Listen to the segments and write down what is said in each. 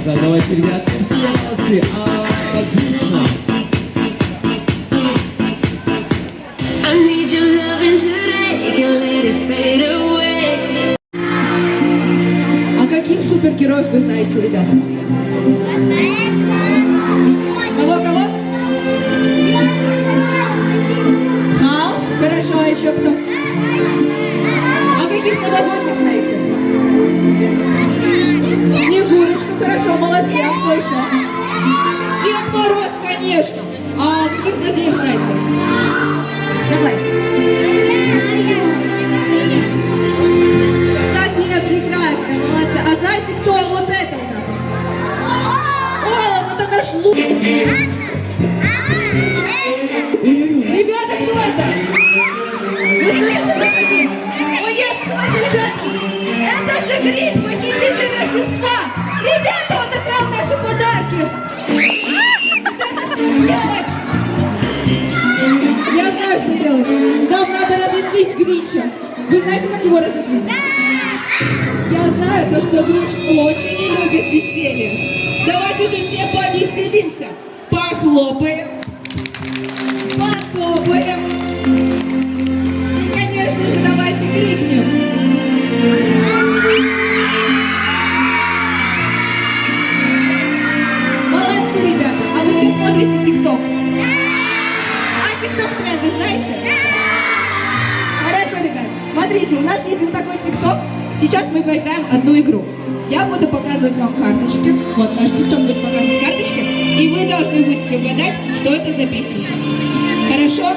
Так, давайте, ребят, все молодцы. Отлично. I need your loving today, can't let it fade away. А каких супергероев вы знаете, ребята? Кого? Халк? Хорошо, а еще кто? А каких новогодних знаете? Снегурочку, хорошо, молодцы, а кто еще? Дед Мороз, конечно. А каких злодеев знаете? Давай. София, прекрасно, молодцы. А знаете, кто вот это у нас? Олаф, это наш лук. Ребята, кто это? Вы слышите за шаги? О нет, кто это, ребята? Это же Гринч, похититель Рождества. Ребята, он украл наши подарки. Ребята, что делать? Я знаю, что делать. Нам надо разозлить Гринча. Вы знаете, как его разозлить? Я знаю, то, что Гринч очень не любит веселье. Давайте же все повеселимся. Похлопаем. Потопаем. И, конечно же, давайте крикнем. Молодцы, ребята. А вы все смотрите ТикТок? А ТикТок тренды знаете? Хорошо, ребят. Смотрите, у нас есть вот такой ТикТок. Сейчас мы поиграем одну игру. Я буду показывать вам карточки. Вот наш ТикТок будет показывать карточки. И вы должны будете угадать, что это за песня. Хорошо?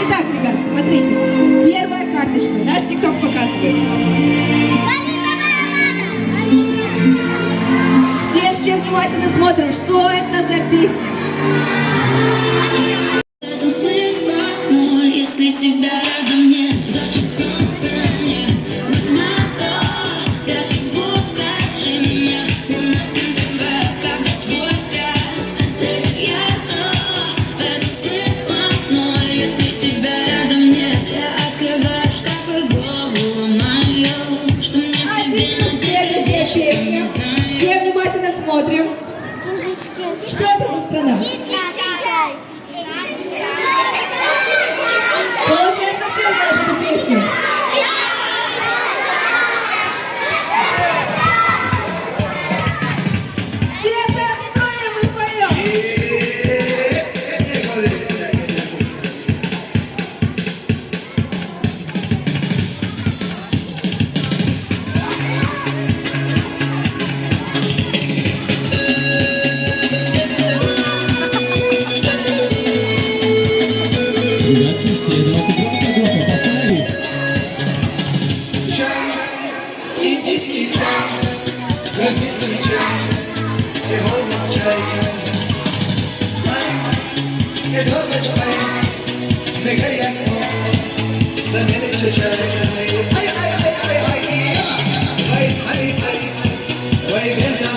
Итак, ребят, смотрите. Первая карточка. Наш ТикТок показывает. Все внимательно смотрим, что это за песня. В этом смысла ноль, если тебя рядом нет. Зачем солнце мне однако? Я чего скажи мне? У нас НТВ, как твой взгляд, светит ярко. В этом смысла ноль, если тебя рядом нет. Я открываю шкаф и голову ломаю. Что мне в тебе Следующая песня. Все внимательно смотрим. Что это за страна? Получается, все знают эту песню. Все танцуем и поем. Ребятки, все, давайте громко поставим. Чай, индийский чай, российский чай, и горный чай. И горный чай, не горят солнце, заменит чай. Ай, ой, беда,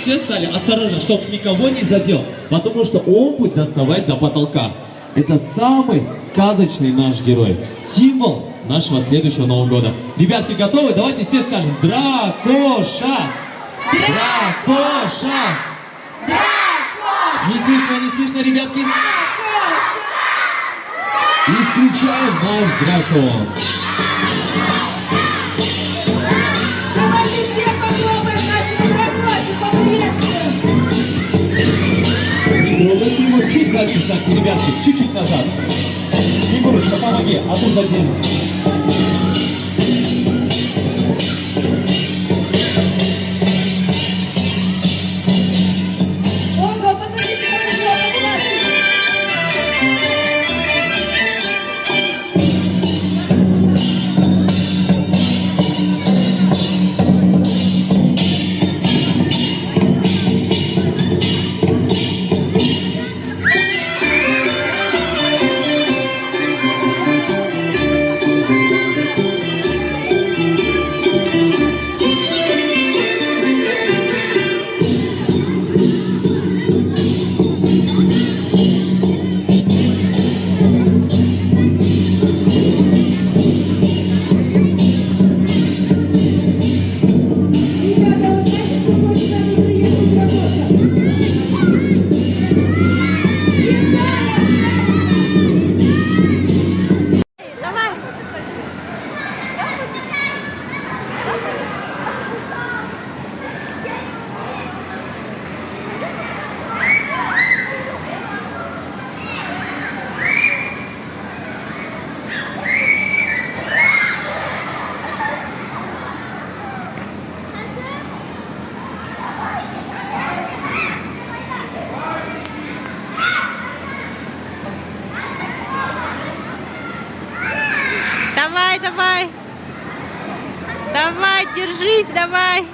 Все стали осторожно, чтобы никого не задел, потому что он будет доставать до потолка. Это самый сказочный наш герой, символ нашего следующего Нового года. Ребятки, готовы? Давайте все скажем: Дракоша! Дракоша! Дракоша! Не слышно, ребятки? Дракоша! И встречаем наш дракон. Давайте все похлопаем нашему дракону, поприветствуем! Не трогайте его, чуть дальше ставьте, ребятки, чуть-чуть назад. Снегурочка, помоги, а то задену. Ого, посмотрите, как много классных! Давай, держись, давай.